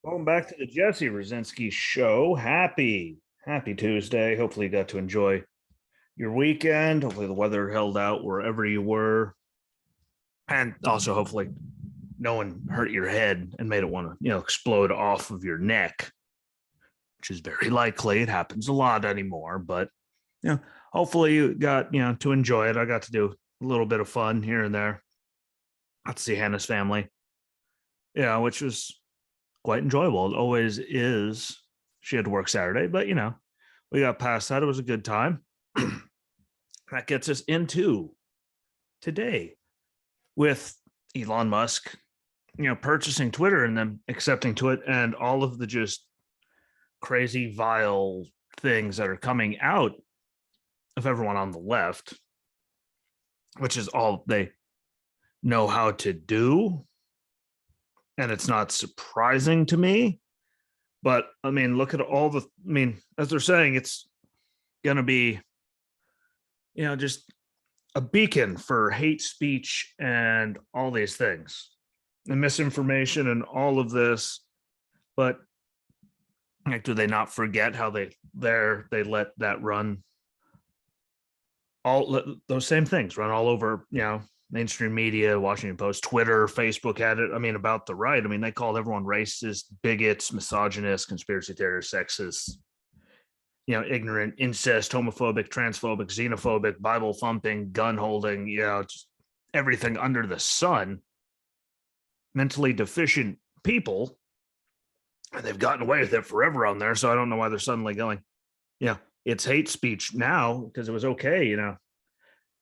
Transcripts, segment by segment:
Welcome back to the Jesse Rucinski show. Happy Tuesday. Hopefully, you got to enjoy your weekend. Hopefully, the weather held out wherever you were. And also, hopefully, no one hurt your head and made it want to, explode off of your neck, which is very likely. It happens a lot anymore. But, hopefully, you got, to enjoy it. I got to do a little bit of fun here and there. Got to see Hannah's family, which was quite enjoyable. It always is. She had to work Saturday, but we got past that. It was a good time. That gets us into today with Elon Musk, purchasing Twitter and then accepting to it, and all of the just crazy, vile things that are coming out of everyone on the left, which is all they know how to do. And it's not surprising to me. But I mean, look at all the, as they're saying, it's going to be, just a beacon for hate speech and all these things and misinformation and all of this. But like, do they not forget how they let that run? All those same things run all over, mainstream media, Washington Post, Twitter, Facebook had it. About the right. They called everyone racist, bigots, misogynists, conspiracy theorists, sexist, ignorant, incest, homophobic, transphobic, xenophobic, Bible thumping, gun holding, just everything under the sun. Mentally deficient people. And they've gotten away with it forever on there. So I don't know why they're suddenly going, it's hate speech now because it was okay,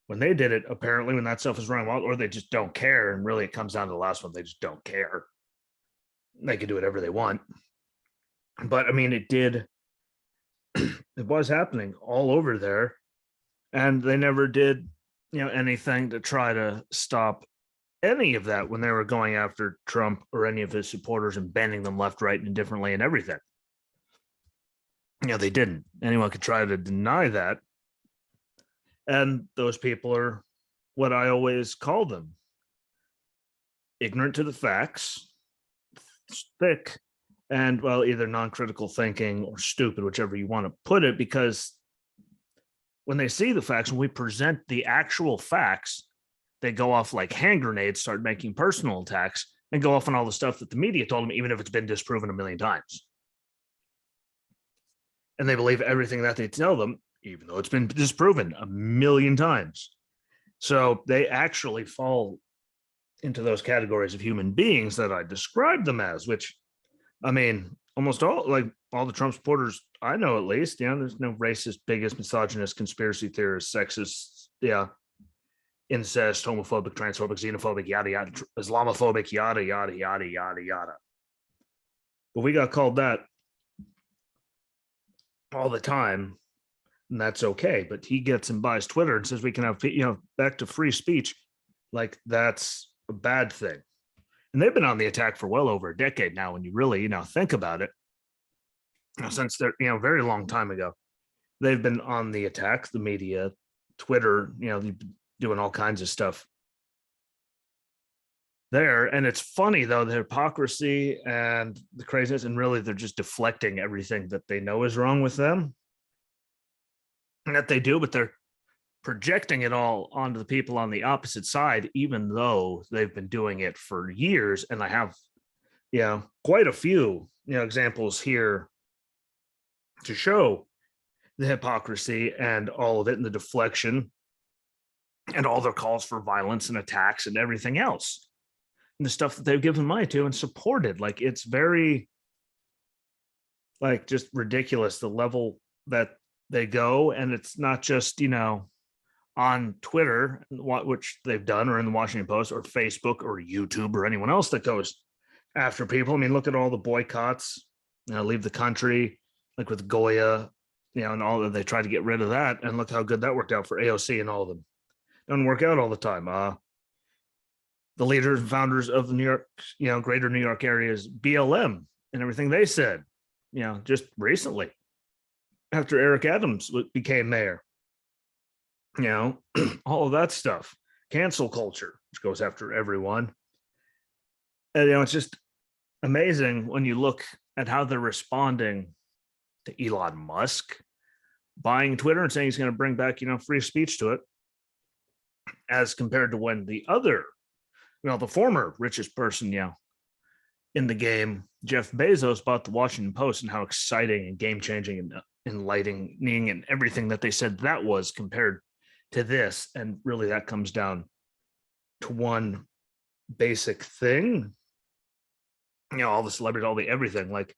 when they did it, apparently when that stuff is running wild, or they just don't care. And really it comes down to the last one. They just don't care. They can do whatever they want. But it did, it was happening all over there. And they never did, anything to try to stop any of that when they were going after Trump or any of his supporters and banning them left, right, and indifferently and everything. They didn't. Anyone could try to deny that. And those people are what I always call them: ignorant to the facts, thick, and, well, either non-critical thinking or stupid, whichever you want to put it, because when they see the facts, when we present the actual facts, they go off like hand grenades, start making personal attacks, and go off on all the stuff that the media told them, even if it's been disproven a million times. And they believe everything that they tell them, even though it's been disproven a million times. So they actually fall into those categories of human beings that I described them as, which, almost all the Trump supporters I know, at least, there's no racist, biggest, misogynist, conspiracy theorists, sexist, incest, homophobic, transphobic, xenophobic, yada, yada, Islamophobic, yada, yada, yada, yada, yada. But we got called that all the time, and that's okay. But he gets and buys Twitter and says we can have, back to free speech. Like, that's a bad thing. And they've been on the attack for well over a decade now, when you really, think about it. Since they're, very long time ago, they've been on the attack, the media, Twitter, doing all kinds of stuff there. And it's funny, though, the hypocrisy and the craziness, and really they're just deflecting everything that they know is wrong with them. And that they do, but they're projecting it all onto the people on the opposite side, even though they've been doing it for years. And I have, quite a few, examples here to show the hypocrisy and all of it, and the deflection and all their calls for violence and attacks and everything else. And the stuff that they've given money to and supported. Like, it's very, just ridiculous, the level that they go. And it's not just, on Twitter, which they've done, or in the Washington Post or Facebook or YouTube or anyone else that goes after people. Look at all the boycotts, leave the country, like with Goya, and all that. They tried to get rid of that, and look how good that worked out for AOC and all of them. Doesn't work out all the time. The leaders and founders of the New York, greater New York area's BLM and everything they said, just recently after Eric Adams became mayor, all of that stuff, cancel culture, which goes after everyone. And, it's just amazing when you look at how they're responding to Elon Musk buying Twitter and saying he's going to bring back, free speech to it, as compared to when the other, the former richest person, in the game, Jeff Bezos, bought the Washington Post, and how exciting and game changing and enlightening and everything that they said that was compared to this. And really, that comes down to one basic thing. All the celebrities, all the everything, like,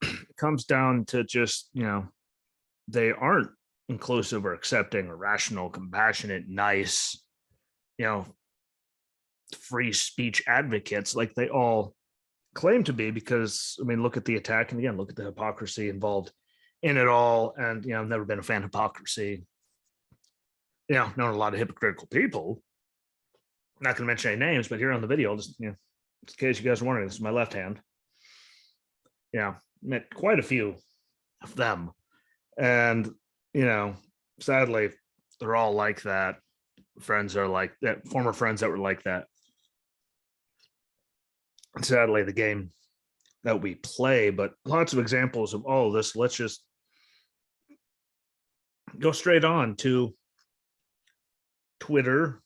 it comes down to just, they aren't inclusive or accepting or rational, compassionate, nice, free speech advocates like they all claim to be. Because look at the attack, and again, look at the hypocrisy involved in it all. And I've never been a fan of hypocrisy. Known a lot of hypocritical people. I'm not going to mention any names, but here on the video, I'll just, in case you guys are wondering, this is my left hand. Met quite a few of them, and sadly, they're all like that. Friends are like that, former friends that were like that. Sadly, the game that we play, but lots of examples of all of this. Let's just go straight on to Twitter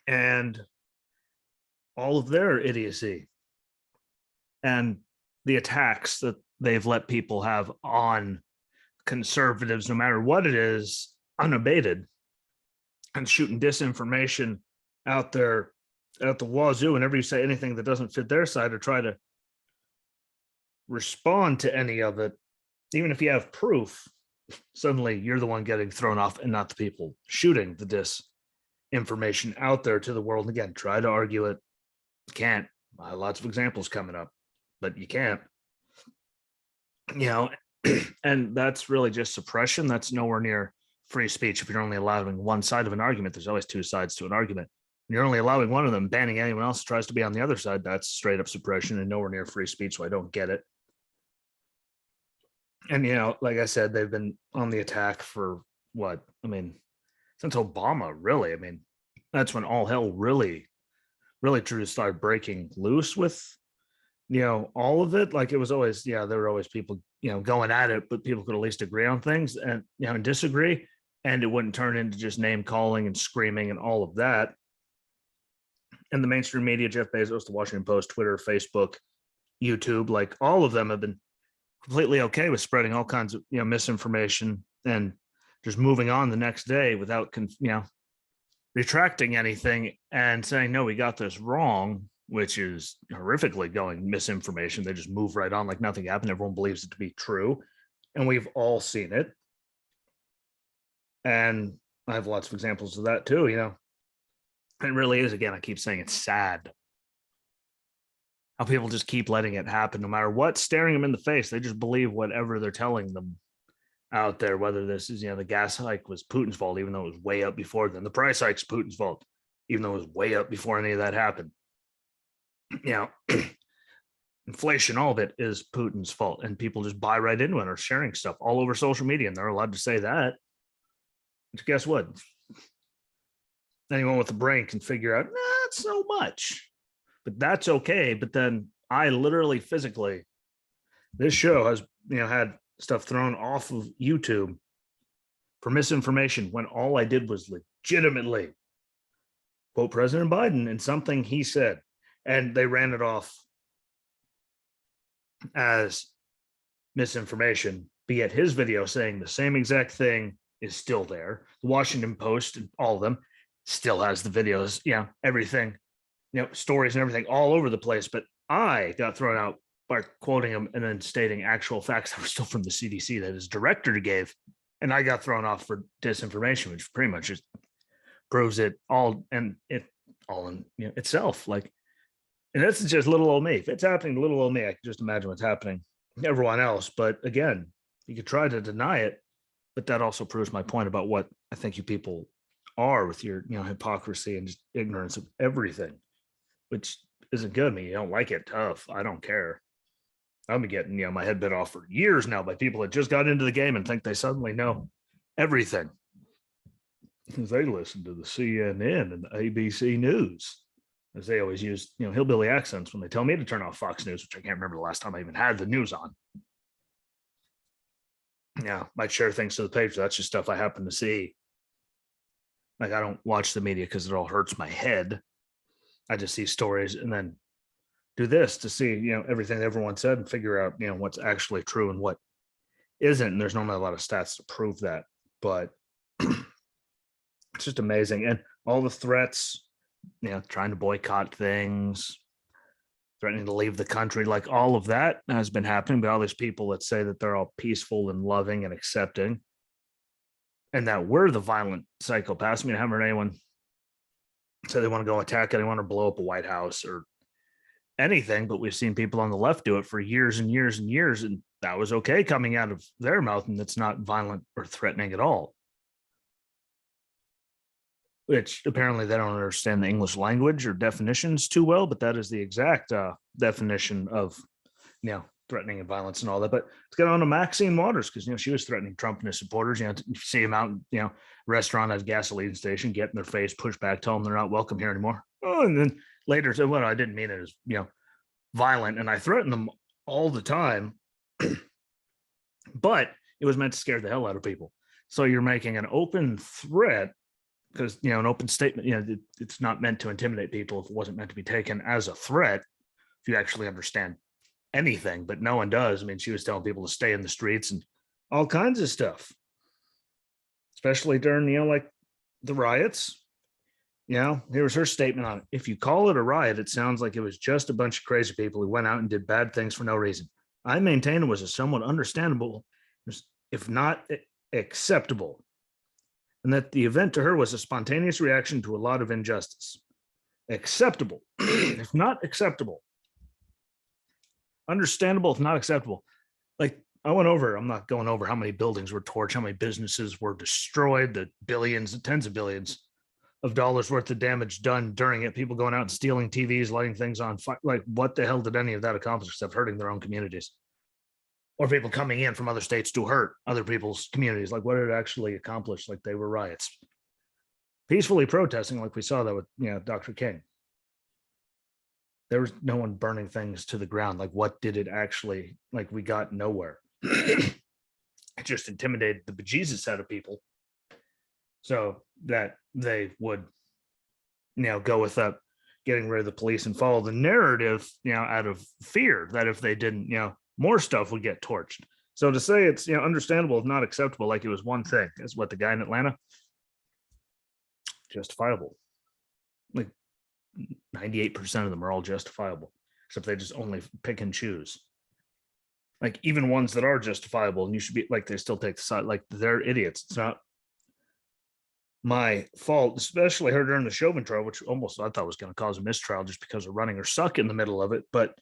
and all of their idiocy and the attacks that they've let people have on conservatives, no matter what it is, unabated, and shooting disinformation out there at the wazoo. Whenever you say anything that doesn't fit their side or try to respond to any of it, even if you have proof, suddenly you're the one getting thrown off and not the people shooting the disinformation out there to the world. And again, try to argue it. You can't. Lots of examples coming up, but you can't. And that's really just suppression. That's nowhere near free speech. If you're only allowing one side of an argument, there's always two sides to an argument. You're only allowing one of them, banning anyone else who tries to be on the other side. That's straight up suppression and nowhere near free speech. So I don't get it. And, like I said, they've been on the attack for what? Since Obama, really. That's when all hell really, really truly started breaking loose with, all of it. Like, it was always, there were always people, going at it, but people could at least agree on things and, and disagree. And it wouldn't turn into just name calling and screaming and all of that. And the mainstream media, Jeff Bezos, the Washington Post, Twitter, Facebook, YouTube, like all of them have been completely okay with spreading all kinds of, misinformation and just moving on the next day without, retracting anything and saying, no, we got this wrong, which is horrifically going misinformation. They just move right on like nothing happened. Everyone believes it to be true. And we've all seen it. And I have lots of examples of that too, It really is, again, I keep saying it's sad how people just keep letting it happen, no matter what, staring them in the face. They just believe whatever they're telling them out there, whether this is, the gas hike was Putin's fault, even though it was way up before then. The price hike's Putin's fault, even though it was way up before any of that happened. Inflation, all of it is Putin's fault. And people just buy right into it or sharing stuff all over social media. And they're allowed to say that. But guess what? Anyone with a brain can figure out, not so much, but that's okay. But then I literally physically, this show has, had stuff thrown off of YouTube for misinformation when all I did was legitimately quote President Biden and something he said, and they ran it off as misinformation. But yet his video saying the same exact thing is still there. The Washington Post and all of them still has the videos, everything, stories and everything all over the place. But I got thrown out by quoting him and then stating actual facts that were still from the CDC that his director gave. And I got thrown off for disinformation, which pretty much just proves it all, and it all in itself. Like, and this is just little old me. If it's happening to little old me, I can just imagine what's happening to everyone else. But again, you could try to deny it, but that also proves my point about what I think you people are with your hypocrisy and just ignorance of everything, which isn't good. You don't like it, tough. I don't care. I've been getting my head bit off for years now by people that just got into the game and think they suddenly know everything because they listen to the CNN and the ABC News. as they always use, hillbilly accents when they tell me to turn off Fox News, which I can't remember the last time I even had the news on. Yeah, might share things to the page. That's just stuff I happen to see. Like, I don't watch the media because it all hurts my head. I just see stories and then do this to see, everything everyone said and figure out, what's actually true and what isn't. And there's not a lot of stats to prove that, but it's just amazing. And all the threats, trying to boycott things, threatening to leave the country, like all of that has been happening by all these people that say that they're all peaceful and loving and accepting, and that we're the violent psychopaths. I mean, I haven't heard anyone say they want to go attack anyone or blow up a White House or anything, but we've seen people on the left do it for years and years and years, and that was okay coming out of their mouth, and it's not violent or threatening at all. Which apparently they don't understand the English language or definitions too well, but that is the exact definition of, threatening and violence and all that. But let's get on to Maxine Waters, because, she was threatening Trump and his supporters. You see him out, restaurant at a gasoline station, get in their face, push back, tell them they're not welcome here anymore. Oh, and then later said, well, I didn't mean it as, violent, and I threaten them all the time. But it was meant to scare the hell out of people. So you're making an open threat because, an open statement, it's not meant to intimidate people if it wasn't meant to be taken as a threat, if you actually understand anything, but no one does. I mean, she was telling people to stay in the streets and all kinds of stuff, especially during, like the riots. Here was her statement on it. If you call it a riot, it sounds like it was just a bunch of crazy people who went out and did bad things for no reason. I maintain it was a somewhat understandable, if not acceptable, and that the event to her was a spontaneous reaction to a lot of injustice. Acceptable, if not acceptable. Understandable, if not acceptable. Like, I'm not going over how many buildings were torched, how many businesses were destroyed, the billions, tens of billions of dollars worth of damage done during it, people going out and stealing TVs, lighting things on fire. Like, what the hell did any of that accomplish except hurting their own communities? Or people coming in from other states to hurt other people's communities. Like, what did it actually accomplish? Like, they were riots. Peacefully protesting, like we saw that with, Dr. King. There was no one burning things to the ground. Like, what did it actually, like, we got nowhere. It just intimidated the bejesus out of people so that they would, go with that, getting rid of the police and follow the narrative, out of fear that if they didn't, more stuff would get torched. So to say it's, understandable, if not acceptable, like it was one thing, is what the guy in Atlanta, justifiable. Like 98% of them are all justifiable, except they just only pick and choose. Like, even ones that are justifiable, and you should be like, they still take the side, like they're idiots. It's not my fault, especially her during the Chauvin trial, which almost I thought was going to cause a mistrial just because of running her suck in the middle of it. But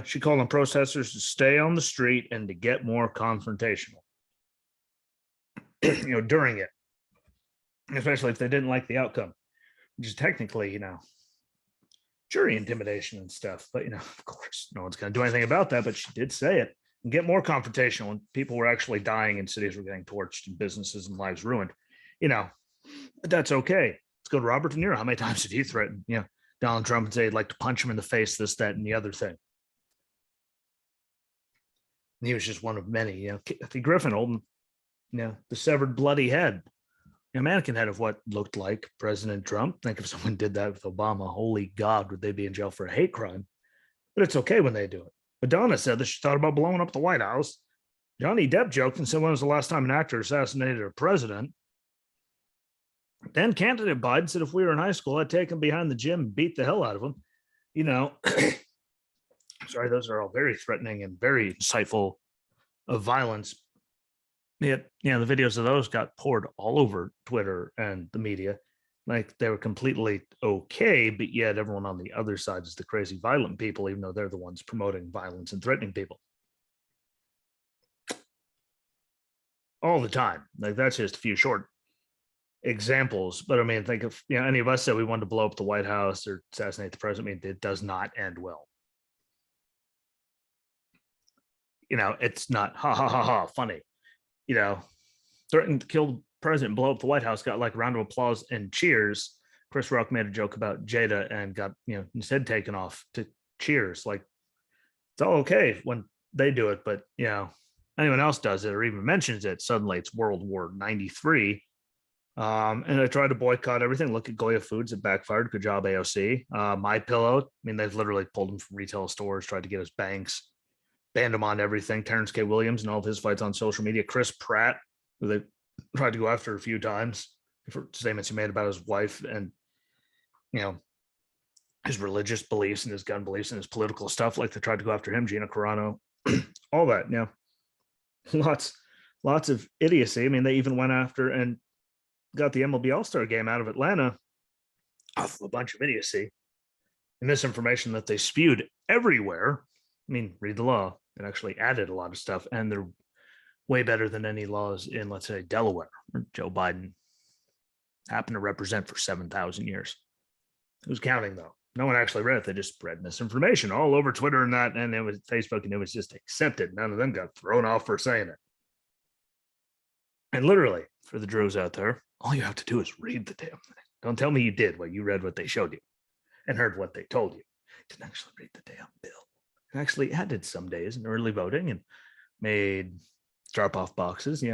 she called on protesters to stay on the street and to get more confrontational, during it, especially if they didn't like the outcome, which is technically, jury intimidation and stuff. But, of course, no one's going to do anything about that. But she did say it, and get more confrontational, and people were actually dying and cities were getting torched and businesses and lives ruined. That's okay. Let's go to Robert De Niro. How many times did he threaten, Donald Trump and say he'd like to punch him in the face, this, that, and the other thing? And he was just one of many. Kathy Griffin holding, the severed bloody head, mannequin head of what looked like President Trump. Think if someone did that with Obama, holy God, would they be in jail for a hate crime? But it's okay when they do it. Madonna said that she thought about blowing up the White House. Johnny Depp joked and said, when was the last time an actor assassinated a president? Then candidate Biden said, if we were in high school, I'd take him behind the gym and beat the hell out of him. Sorry, those are all very threatening and very insightful of violence. Yet, the videos of those got poured all over Twitter and the media. Like, they were completely okay, but yet everyone on the other side is the crazy violent people, even though they're the ones promoting violence and threatening people. All the time. Like, that's just a few short examples. But I mean, think if any of us said we wanted to blow up the White House or assassinate the president, I mean, it does not end well. It's not funny. Threatening to kill the president, blow up the White House, got like a round of applause and cheers. Chris Rock made a joke about Jada and got his head taken off to Cheers. Like, it's all okay when they do it, but anyone else does it or even mentions it, suddenly it's World War 93. And I tried to boycott everything. Look at Goya Foods, it backfired. Good job, AOC. My Pillow, I mean, they've literally pulled him from retail stores, tried to get his banks, banned him on everything. Terrence K. Williams and all of his fights on social media. Chris Pratt, who they tried to go after a few times for statements he made about his wife and his religious beliefs and his gun beliefs and his political stuff. Like they tried to go after him, Gina Carano, all that. Lots of idiocy. I mean, they even went after and got the MLB All-Star game out of Atlanta off a bunch of idiocy and misinformation that they spewed everywhere. I mean, read the law. It actually added a lot of stuff, and they're way better than any laws in, let's say, Delaware, where Joe Biden happened to represent for 7,000 years. Who's counting, though? No one actually read it. They just spread misinformation all over Twitter and that, and it was Facebook, and it was just accepted. None of them got thrown off for saying it. And literally, for the Drews out there, all you have to do is read the damn thing. Don't tell me you did what you read what they showed you and heard what they told you. Didn't actually read the damn bill. It actually added some days in early voting and made drop-off boxes,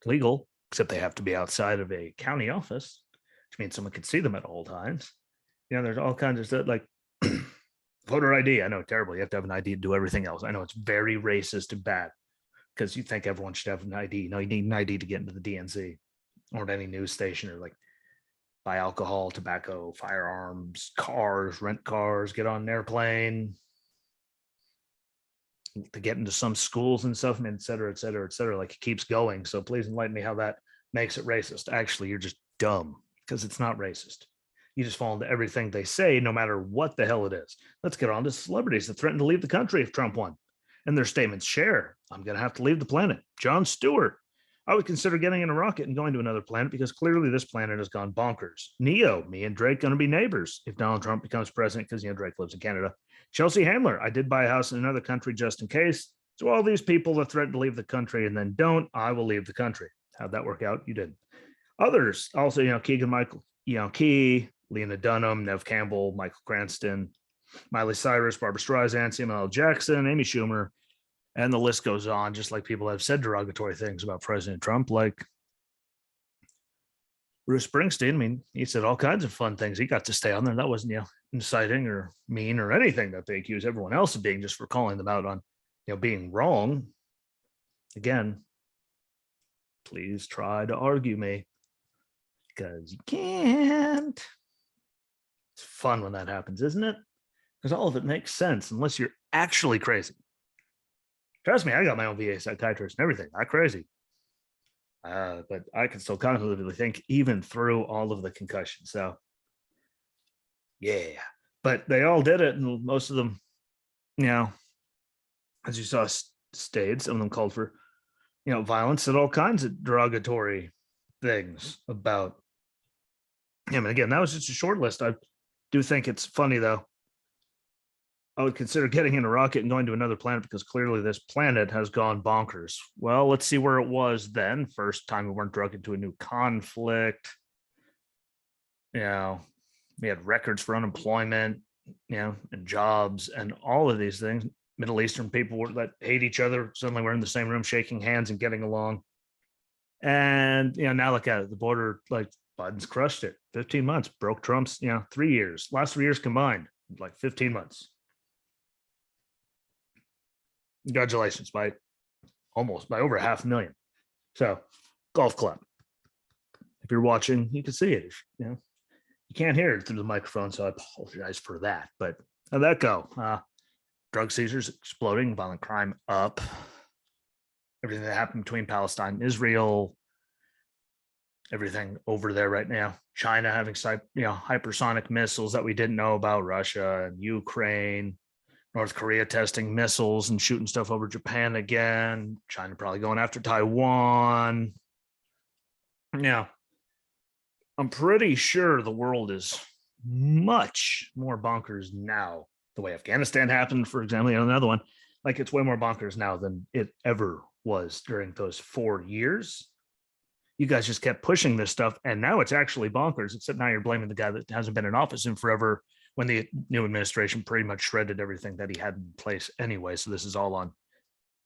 legal, except they have to be outside of a county office, which means someone could see them at all times. There's all kinds of stuff like voter ID. I know, terrible. You have to have an ID to do everything else. I know it's very racist and bad because you think everyone should have an ID. No, you need an ID to get into the DNC or at any news station or like buy alcohol, tobacco, firearms, cars, rent cars, get on an airplane, to get into some schools and stuff, et cetera, et cetera, et cetera. Like it keeps going. So please enlighten me how that makes it racist. Actually, you're just dumb because it's not racist. You just fall into everything they say, no matter what the hell it is. Let's get on to celebrities that threaten to leave the country if Trump won. And their statements share, I'm going to have to leave the planet. Jon Stewart, I would consider getting in a rocket and going to another planet because clearly this planet has gone bonkers. Neo, me and Drake going to be neighbors if Donald Trump becomes president because, Drake lives in Canada. Chelsea Handler, I did buy a house in another country just in case. So all these people that threaten to leave the country and then don't, I will leave the country. How'd that work out? You did. Others also, Keegan Michael, Key, Lena Dunham, Nev Campbell, Michael Cranston, Miley Cyrus, Barbara Streisand, Samuel L. Jackson, Amy Schumer, and the list goes on, just like people have said derogatory things about President Trump, like Bruce Springsteen. I mean, he said all kinds of fun things. He got to stay on there. That wasn't, inciting or mean or anything that they accuse everyone else of being just for calling them out on, being wrong. Again, please try to argue me because you can't. It's fun when that happens, isn't it? Because all of it makes sense unless you're actually crazy. Trust me, I got my own VA psychiatrist and everything. Not crazy. But I can still cognitively think even through all of the concussions. So, yeah. But they all did it, and most of them, as you saw, stayed. Some of them called for, violence, and all kinds of derogatory things about him. And again, that was just a short list. I do think it's funny, though. I would consider getting in a rocket and going to another planet because clearly this planet has gone bonkers. Well, let's see where it was then. First time we weren't drug into a new conflict. We had records for unemployment, and jobs and all of these things. Middle Eastern people that hate each other suddenly we're in the same room shaking hands and getting along. And, now look at it. The border, like Biden's crushed it. 15 months, broke Trump's, 3 years. Last 3 years combined, like 15 months. Congratulations by over 500,000. So, golf club. If you're watching, you can see it. You can't hear it through the microphone, so I apologize for that. But how'd that go? Drug seizures exploding, violent crime up. Everything that happened between Palestine and Israel. Everything over there right now. China having hypersonic missiles that we didn't know about. Russia and Ukraine. North Korea testing missiles and shooting stuff over Japan again. China probably going after Taiwan. I'm pretty sure the world is much more bonkers now. The way Afghanistan happened, for example, another one. Like it's way more bonkers now than it ever was during those 4 years. you guys just kept pushing this stuff, and now it's actually bonkers. Except now you're blaming the guy that hasn't been in office in forever, when the new administration pretty much shredded everything that he had in place anyway. So this is all on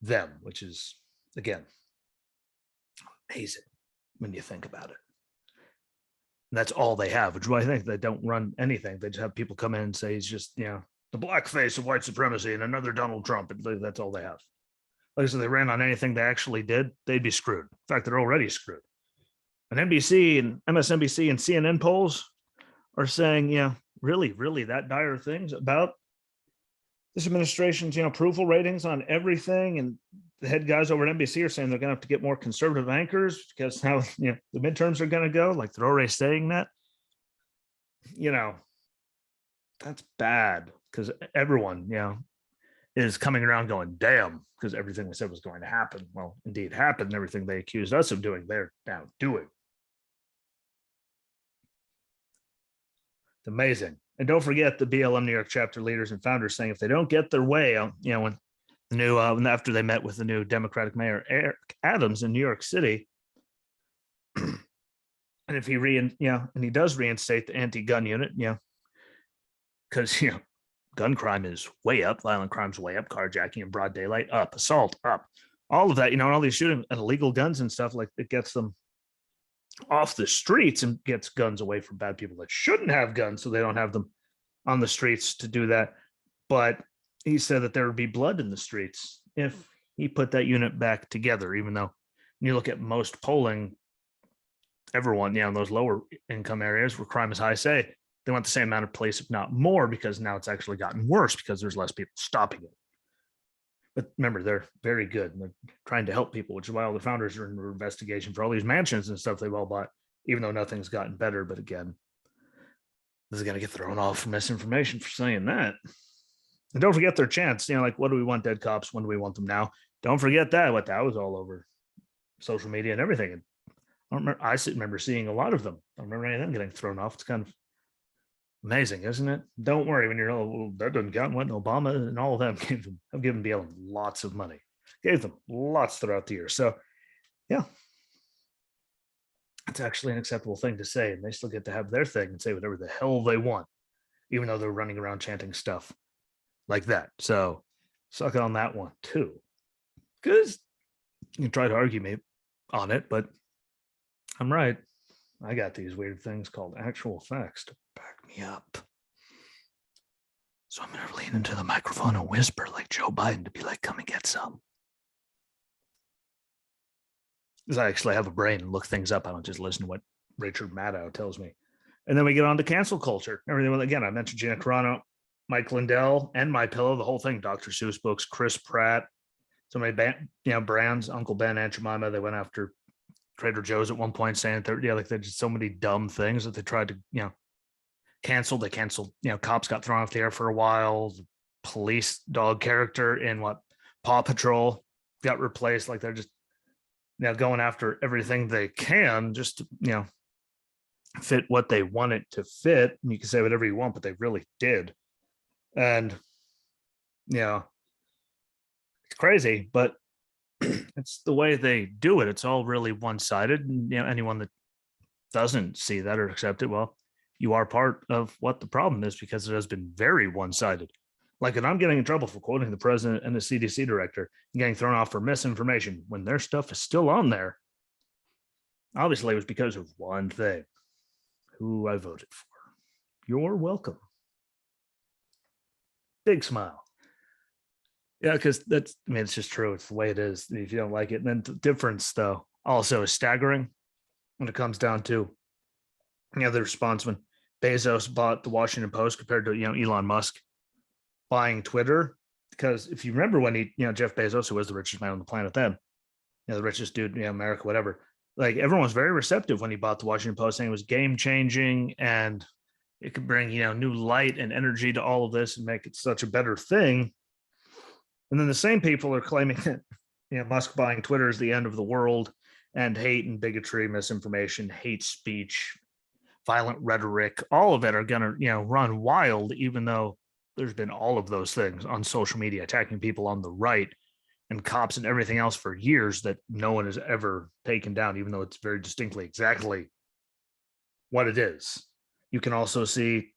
them, which is, again, amazing when you think about it. And that's all they have, which is why I think they don't run anything. They just have people come in and say he's just, the black face of white supremacy and another Donald Trump. And that's all they have. Like I said, they ran on anything they actually did, they'd be screwed. In fact, they're already screwed. And NBC and MSNBC and CNN polls are saying, really, really that dire things about this administration's, approval ratings on everything. And the head guys over at NBC are saying they're going to have to get more conservative anchors because how, the midterms are going to go. Like they're already saying that, that's bad because everyone, is coming around going, damn, because everything we said was going to happen. Well, indeed happened. And everything they accused us of doing, they're now doing. It's amazing. And don't forget the BLM New York chapter leaders and founders saying if they don't get their way, when the new, after they met with the new Democratic Mayor Eric Adams in New York City, and if he and he does reinstate the anti-gun unit, because gun crime is way up, violent crime's way up, carjacking in broad daylight up, assault up, all of that, and all these shooting and illegal guns and stuff, like it gets them off the streets and gets guns away from bad people that shouldn't have guns, so they don't have them on the streets to do that. But he said that there would be blood in the streets if he put that unit back together, even though when you look at most polling, everyone, in those lower income areas where crime is high, say they want the same amount of police, if not more, because now it's actually gotten worse because there's less people stopping it. But remember, they're very good. And they're trying to help people, which is why all the founders are under investigation for all these mansions and stuff they've all bought, even though nothing's gotten better. But again, this is going to get thrown off for misinformation for saying that. And don't forget their chants. Like, what do we want dead cops? When do we want them now? Don't forget that. What that was all over social media and everything. And I remember seeing a lot of them. I don't remember any of them getting thrown off. It's kind of amazing, isn't it? Don't worry when you're, well, that doesn't count. What Obama and all of them have given BLM lots of money, gave them lots throughout the year. So, yeah, it's actually an acceptable thing to say, and they still get to have their thing and say whatever the hell they want, even though they're running around chanting stuff like that. So, suck on that one too, because you can try to argue me on it, but I'm right. I got these weird things called actual facts to back me up. So I'm going to lean into the microphone and whisper like Joe Biden to be like, come and get some. Because I actually have a brain and look things up. I don't just listen to what Richard Maddow tells me. And then we get on to cancel culture. Everything. Again, I mentioned Gina Carano, Mike Lindell, and My Pillow, the whole thing, Dr. Seuss books, Chris Pratt, so many brands, Uncle Ben, Aunt Jemima, they went after Trader Joe's at one point, saying that like they did so many dumb things that they tried to cancel. They canceled. Cops got thrown off the air for a while. The police dog character in Paw Patrol got replaced. Like they're just going after everything they can just to fit what they want it to fit. And you can say whatever you want, but they really did. And it's crazy, but it's the way they do it. It's all really one-sided. And anyone that doesn't see that or accept it, well, you are part of what the problem is, because it has been very one-sided. Like, and I'm getting in trouble for quoting the president and the CDC director and getting thrown off for misinformation when their stuff is still on there. Obviously, it was because of one thing: who I voted for. You're welcome. Big smile. Yeah, because it's just true. It's the way it is. If you don't like it, and then the difference, though, also is staggering when it comes down to, the response when Bezos bought the Washington Post compared to, Elon Musk buying Twitter. Because if you remember when Jeff Bezos, who was the richest man on the planet then, the richest dude, America, whatever, like everyone was very receptive when he bought the Washington Post, saying it was game changing and it could bring, new light and energy to all of this and make it such a better thing. And then the same people are claiming that, Musk buying Twitter is the end of the world, and hate and bigotry, misinformation, hate speech, violent rhetoric, all of it are going to, run wild, even though there's been all of those things on social media, attacking people on the right and cops and everything else for years that no one has ever taken down, even though it's very distinctly exactly what it is. You can also see,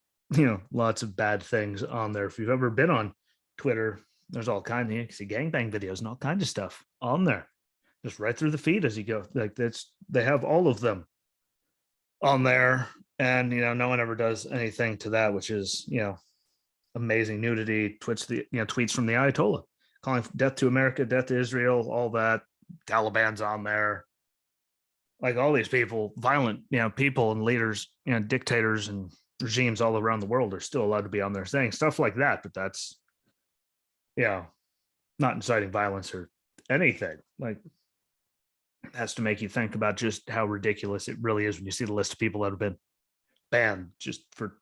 lots of bad things on there. If you've ever been on Twitter, there's all kinds of, you can see gangbang videos and all kinds of stuff on there, just right through the feed as you go. Like they have all of them on there, and no one ever does anything to that, which is amazing. Nudity, tweets from the Ayatollah calling death to America, death to Israel, all that. Taliban's on there. Like all these people, violent, people and leaders, dictators and regimes all around the world are still allowed to be on there saying stuff like that. But that's, not inciting violence or anything. Like, it has to make you think about just how ridiculous it really is when you see the list of people that have been banned just for,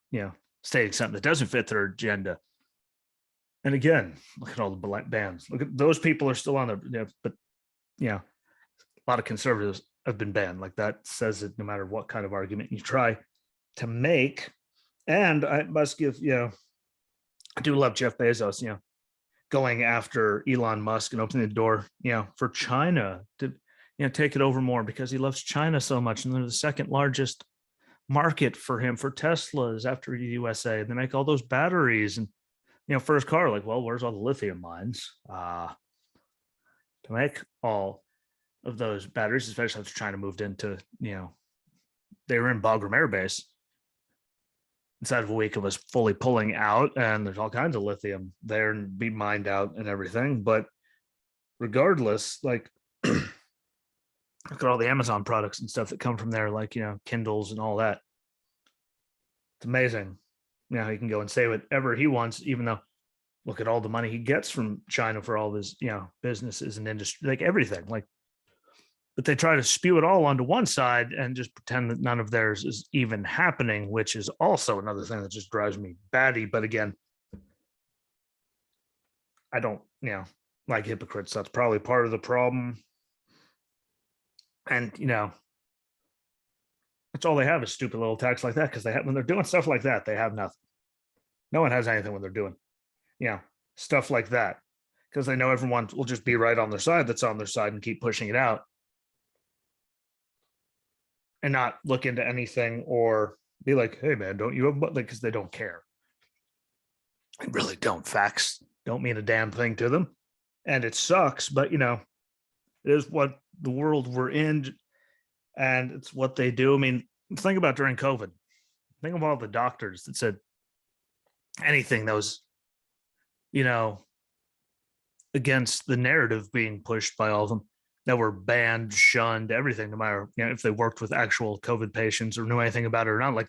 stating something that doesn't fit their agenda. And again, look at all the bans. Look at those people are still on there, but a lot of conservatives have been banned. Like, that says it no matter what kind of argument you try to make. And I must give, I do love Jeff Bezos, going after Elon Musk and opening the door, for China to, take it over more because he loves China so much. And they're the second largest market for him for Teslas after the USA. And they make all those batteries and, first car, like, well, where's all the lithium mines to make all of those batteries, especially after China moved into, they were in Bagram Air Base. Inside of a week, it was fully pulling out, and there's all kinds of lithium there and be mined out and everything. But regardless, like, look at all the Amazon products and stuff that come from there, like, Kindles and all that. It's amazing. He can go and say whatever he wants, even though look at all the money he gets from China for all his, businesses and industry, like everything. Like, but they try to spew it all onto one side and just pretend that none of theirs is even happening, which is also another thing that just drives me batty. But again, I don't, like hypocrites. That's probably part of the problem. And, that's all they have is stupid little attacks like that, because when they're doing stuff like that, they have nothing. No one has anything when they're doing, stuff like that, because they know everyone will just be right on their side that's on their side and keep pushing it out and not look into anything or be like, hey, man, don't you have, because they don't care. They really don't. Facts don't mean a damn thing to them. And it sucks, but, it is what the world we're in, and it's what they do. I mean, think about during COVID. Think of all the doctors that said anything that was, against the narrative being pushed by all of them, that were banned, shunned, everything, no matter, if they worked with actual COVID patients or knew anything about it or not. Like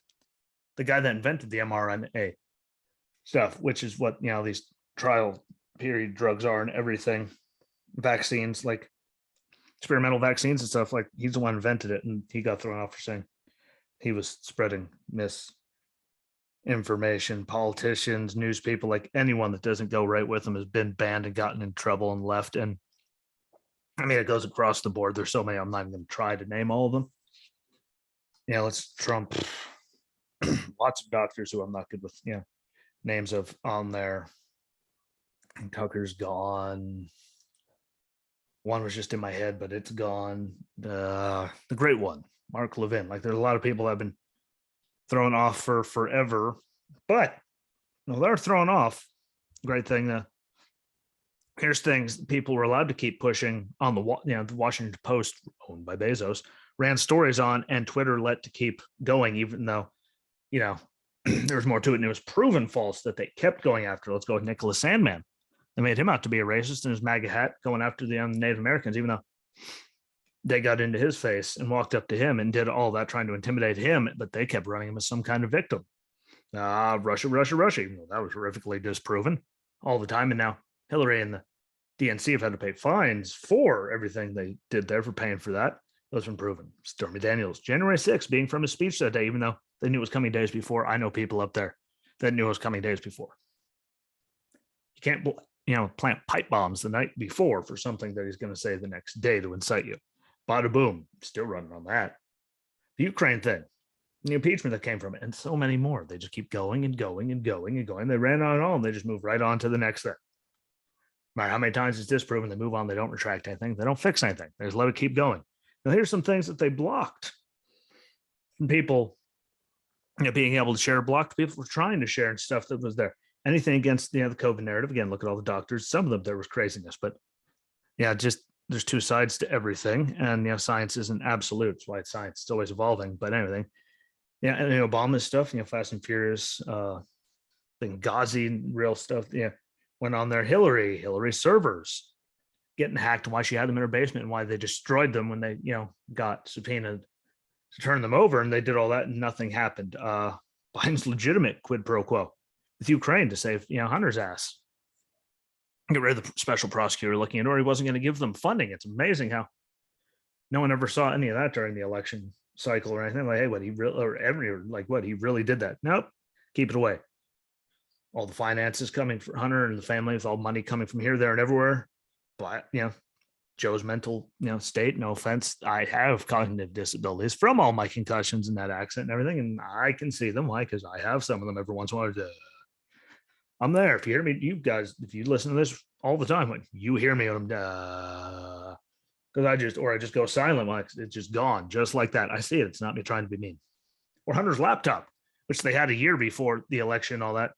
the guy that invented the mRNA stuff, which is what, these trial period drugs are and everything, vaccines, like experimental vaccines and stuff, like he's the one who invented it, and he got thrown off for saying he was spreading misinformation. Politicians, news people, like anyone that doesn't go right with them has been banned and gotten in trouble and left. And I mean, it goes across the board. There's so many, I'm not even going to try to name all of them. Let's Trump, lots of doctors who I'm not good with, names of on there. And Tucker's gone. One was just in my head, but it's gone. The great one, Mark Levin. Like, there's a lot of people that have been thrown off for forever, but they're thrown off. Great thing. Here's things people were allowed to keep pushing on the Washington Post, owned by Bezos, ran stories on, and Twitter let to keep going, even though, there was more to it, and it was proven false that they kept going after. Let's go with Nicholas Sandman. They made him out to be a racist in his MAGA hat, going after the Native Americans, even though they got into his face and walked up to him and did all that, trying to intimidate him, but they kept running him as some kind of victim. Russia, even though that was horrifically disproven all the time. And now Hillary and the DNC have had to pay fines for everything they did there for paying for that. Those have been proven. Stormy Daniels, January 6th, being from his speech that day, even though they knew it was coming days before. I know people up there that knew it was coming days before. You can't, plant pipe bombs the night before for something that he's going to say the next day to incite you. Bada boom, still running on that. The Ukraine thing, the impeachment that came from it, and so many more. They just keep going and going and going and going. They ran on all, and they just move right on to the next thing. matter how many times it's disproven, they move on. They don't retract anything. They don't fix anything. They just let it keep going. Now, here's some things that they blocked from people, being able to share, blocked people from trying to share and stuff that was there. Anything against the COVID narrative. Again, look at all the doctors. Some of them there was craziness, but just there's two sides to everything, and science isn't absolute. It's why it's science. It's always evolving. But anything, and Obama's stuff, Fast and Furious, Benghazi, real stuff. Went on there. Hillary servers getting hacked, and why she had them in her basement, and why they destroyed them when they got subpoenaed to turn them over, and they did all that, and nothing happened. Biden's legitimate quid pro quo with Ukraine to save Hunter's ass. Get rid of the special prosecutor looking into it, or he wasn't going to give them funding. It's amazing how no one ever saw any of that during the election cycle or anything. Like, hey, what he really, or every, like, what he really did that? Nope, keep it away. All the finances coming for Hunter and the family, with all money coming from here, there, and everywhere. But Joe's mental state. No offense, I have cognitive disabilities from all my concussions and that accident and everything, and I can see them. Why? Because I have some of them every once in a while. I'm there. If you hear me, you guys, if you listen to this all the time, when you hear me, I'm because I just go silent when it's just gone, just like that. I see it. It's not me trying to be mean. Or Hunter's laptop, which they had a year before the election, all that,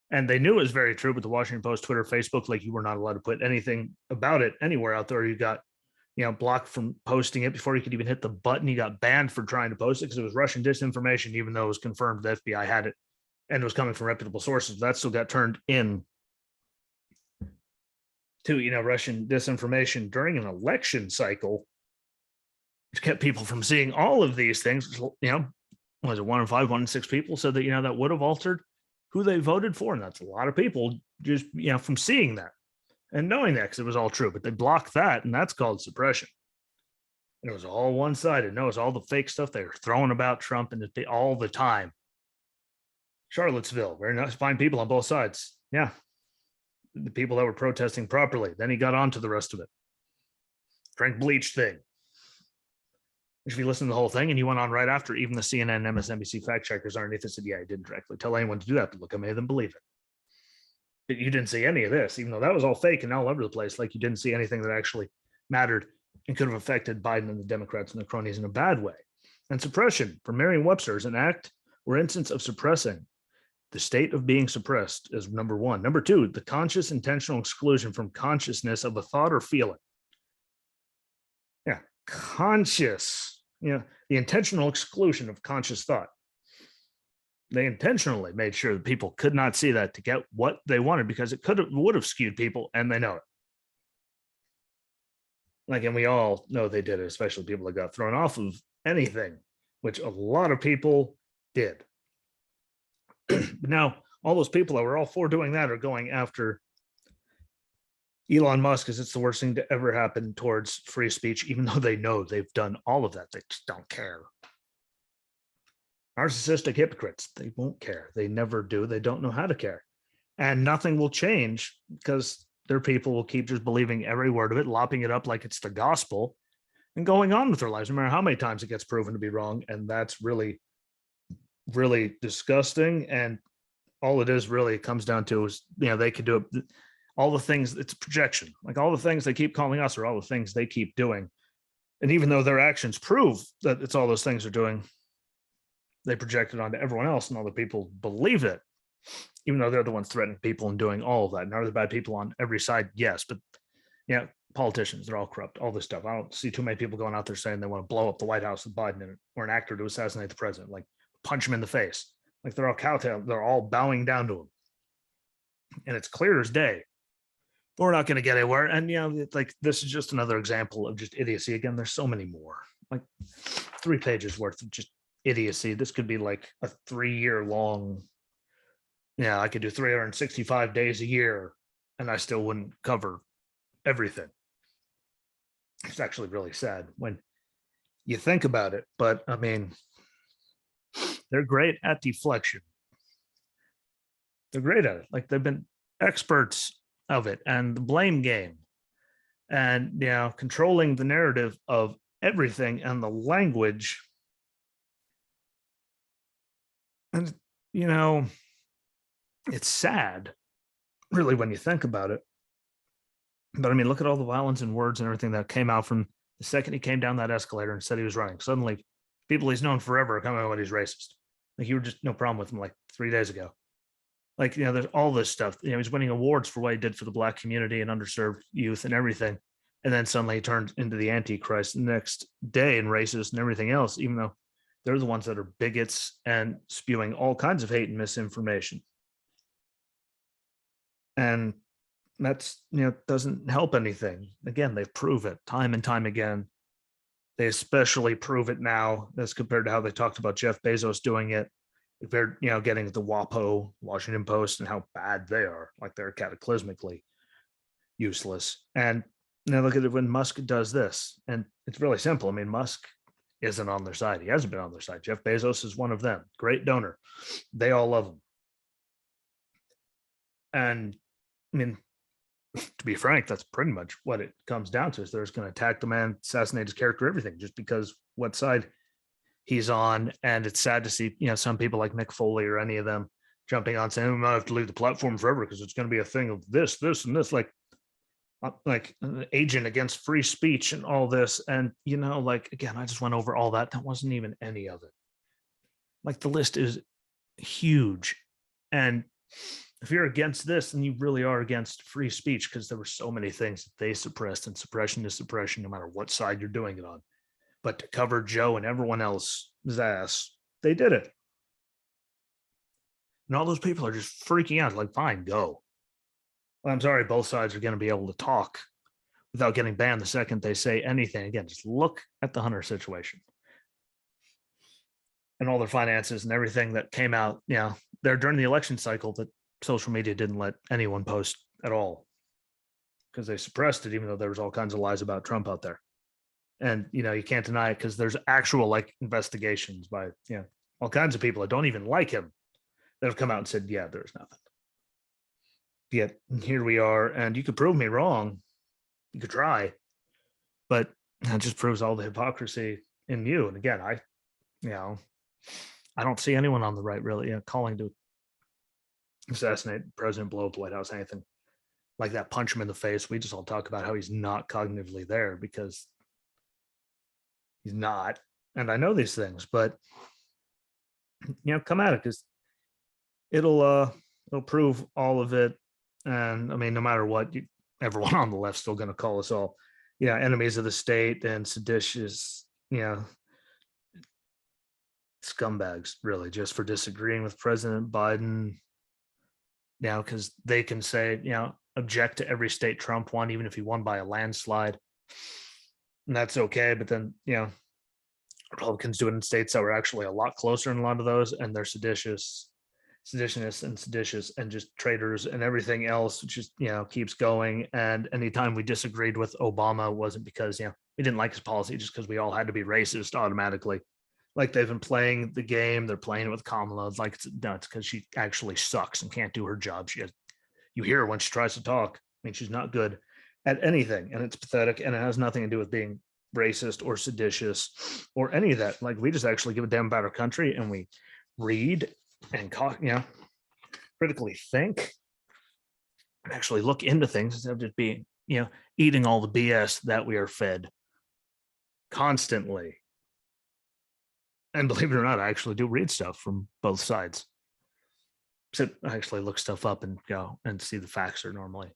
and they knew it was very true. But the Washington Post, Twitter, Facebook, like, you were not allowed to put anything about it anywhere out there. You got blocked from posting it before you could even hit the button. You got banned for trying to post it because it was Russian disinformation, even though it was confirmed the FBI had it and it was coming from reputable sources. That still got turned in to Russian disinformation during an election cycle, which kept people from seeing all of these things. Was it 1 in 5, 1 in 6 people said that that would have altered who they voted for, and that's a lot of people just from seeing that and knowing that, because it was all true. But they blocked that, and that's called suppression. And it was all one-sided. No, it's all the fake stuff they were throwing about Trump and all the time. Charlottesville, very nice, fine people on both sides. Yeah, the people that were protesting properly. Then he got on to the rest of it. Drank bleach thing. If you listen to the whole thing, and he went on right after, even the CNN, MSNBC fact checkers underneath it said, yeah, he didn't directly tell anyone to do that, but look, I made them believe it. But you didn't see any of this, even though that was all fake and all over the place. Like, you didn't see anything that actually mattered and could have affected Biden and the Democrats and the cronies in a bad way. And suppression, from Merriam-Webster, is an act or instance of suppressing. The state of being suppressed is number one. Number two, the conscious intentional exclusion from consciousness of a thought or feeling. Yeah, conscious, the intentional exclusion of conscious thought. They intentionally made sure that people could not see that to get what they wanted, because it would have skewed people, and they know it. Like, and we all know they did it, especially people that got thrown off of anything, which a lot of people did. Now, all those people that were all for doing that are going after Elon Musk, because it's the worst thing to ever happen towards free speech, even though they know they've done all of that. They just don't care. Narcissistic hypocrites, they won't care. They never do. They don't know how to care. And nothing will change, because their people will keep just believing every word of it, lopping it up like it's the gospel, and going on with their lives, no matter how many times it gets proven to be wrong. And that's really, really disgusting. And all it is really comes down to is, they could do it. All the things, it's projection. Like, all the things they keep calling us are all the things they keep doing. And even though their actions prove that it's all those things they're doing, they project it onto everyone else, and other people believe it, even though they're the ones threatening people and doing all of that. And are there bad people on every side? Yes. But politicians, they're all corrupt, all this stuff. I don't see too many people going out there saying they want to blow up the White House with Biden in it, or an actor to assassinate the president, like punch him in the face. Like, they're all kowtow, they're all bowing down to him. And it's clear as day. But we're not going to get anywhere. And, like, this is just another example of just idiocy. Again, there's so many more, like 3 pages worth of just idiocy. This could be like a 3-year long, I could do 365 days a year and I still wouldn't cover everything. It's actually really sad when you think about it. But I mean, they're great at deflection. They're great at it. Like, they've been experts of it, and the blame game, and controlling the narrative of everything and the language. And it's sad, really, when you think about it. But I mean, look at all the violence and words and everything that came out from the second he came down that escalator and said he was running. Suddenly, people he's known forever are coming out when he's racist. Like you were just no problem with him like 3 days ago. Like, there's all this stuff. He's winning awards for what he did for the black community and underserved youth and everything. And then suddenly he turned into the Antichrist the next day and racist and everything else, even though they're the ones that are bigots and spewing all kinds of hate and misinformation. And that's, doesn't help anything. Again, they prove it time and time again. They especially prove it now as compared to how they talked about Jeff Bezos doing it. They're, getting the WAPO, Washington Post, and how bad they are. Like they're cataclysmically useless. And now look at it when Musk does this. And it's really simple. I mean, Musk isn't on their side. He hasn't been on their side. Jeff Bezos is one of them. Great donor. They all love him. And I mean, to be frank, that's pretty much what it comes down to. Is they're just going to attack the man, assassinate his character, everything, just because what side he's on. And it's sad to see, some people like Mick Foley or any of them jumping on saying we might have to leave the platform forever because it's going to be a thing of this, and this, like an agent against free speech and all this. And, like, again, I just went over all that. That wasn't even any of it. Like the list is huge. And if you're against this, then you really are against free speech because there were so many things that they suppressed, and suppression is suppression no matter what side you're doing it on. But to cover Joe and everyone else's ass, they did it. And all those people are just freaking out. Like, fine, go. Well, I'm sorry, both sides are going to be able to talk without getting banned the second they say anything. Again, just look at the Hunter situation and all their finances and everything that came out, there during the election cycle that social media didn't let anyone post at all because they suppressed it, even though there was all kinds of lies about Trump out there. And, you can't deny it because there's actual like investigations by, all kinds of people that don't even like him that have come out and said, yeah, there's nothing. Yet here we are. And you could prove me wrong. You could try, but that just proves all the hypocrisy in you. And again, I don't see anyone on the right really calling to assassinate the president, blow up the White House, anything like that, punch him in the face. We just all talk about how he's not cognitively there because he's not. And I know these things, but come at it because it'll prove all of it. And I mean, no matter what, everyone on the left's still going to call us all, enemies of the state and seditious, scumbags, really, just for disagreeing with President Biden. Because they can say, object to every state Trump won, even if he won by a landslide. And that's okay. But then, Republicans do it in states that were actually a lot closer in a lot of those, and they're seditionists and just traitors and everything else, just, keeps going. And anytime we disagreed with Obama, it wasn't because, we didn't like his policy, just because we all had to be racist automatically. Like they've been playing the game, they're playing it with Kamala. It's like, it's because she actually sucks and can't do her job. You hear her when she tries to talk. I mean, she's not good at anything, and it's pathetic, and it has nothing to do with being racist or seditious or any of that. Like, we just actually give a damn about our country, and we read and critically think and actually look into things instead of just being, eating all the BS that we are fed constantly. And believe it or not, I actually do read stuff from both sides. Except I actually look stuff up and go and see the facts are normally,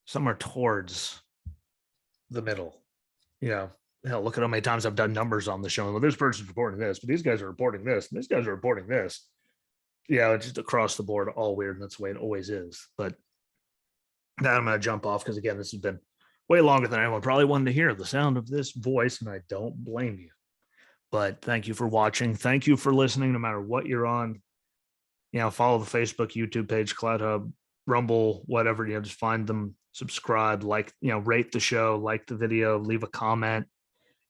somewhere towards the middle. Hell, look at how many times I've done numbers on the show. Well, this person's reporting this, but these guys are reporting this, and these guys are reporting this. It's just across the board, all weird, and that's the way it always is. But now I'm going to jump off because, again, this has been way longer than anyone probably wanted to hear the sound of this voice, and I don't blame you. But thank you for watching. Thank you for listening, no matter what you're on. Follow the Facebook, YouTube page, Cloud Hub, Rumble, whatever. Just find them, subscribe, like, rate the show, like the video, leave a comment.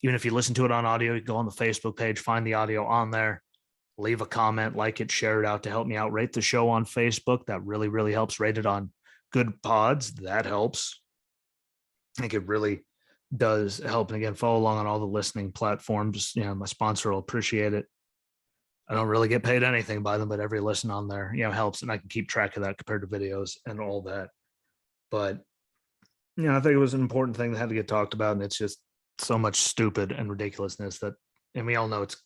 Even if you listen to it on audio, you can go on the Facebook page, find the audio on there, leave a comment, like it, share it out to help me out. Rate the show on Facebook. That really, really helps. Rate it on Good Pods. That helps. I think it really does help. And again, follow along on all the listening platforms. My sponsor will appreciate it. I don't really get paid anything by them, but every listen on there, helps. And I can keep track of that compared to videos and all that. But I think it was an important thing that had to get talked about, and it's just so much stupid and ridiculousness that, and we all know it's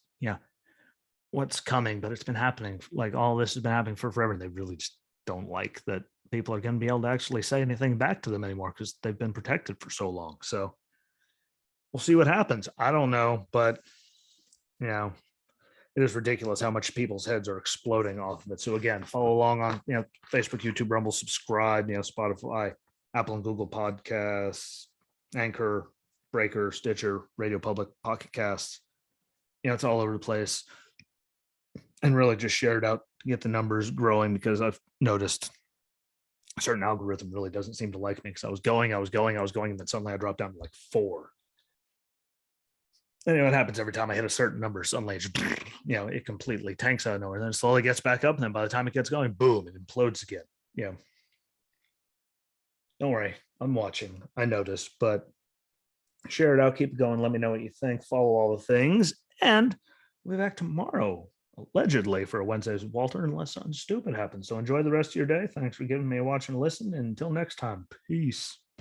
what's coming, but it's been happening. Like all this has been happening for forever, and they really just don't like that people are going to be able to actually say anything back to them anymore because they've been protected for so long. So we'll see what happens. I don't know, but it is ridiculous how much people's heads are exploding off of it. So again, follow along on Facebook, YouTube, Rumble, subscribe, Spotify, Apple and Google Podcasts, Anchor, Breaker, Stitcher, Radio Public, Pocket Casts. It's all over the place. And really just share it out to get the numbers growing, because I've noticed a certain algorithm really doesn't seem to like me, because I was going, and then suddenly I dropped down to like 4. And it happens every time I hit a certain number. Suddenly, it completely tanks out of nowhere. Then it slowly gets back up, and then by the time it gets going, boom, it implodes again. Don't worry, I'm watching. I noticed, but share it out, keep it going. Let me know what you think. Follow all the things, and we'll be back tomorrow, allegedly, for a Wednesdays with Walter, unless something stupid happens. So enjoy the rest of your day. Thanks for giving me a watch and listen. And until next time, peace.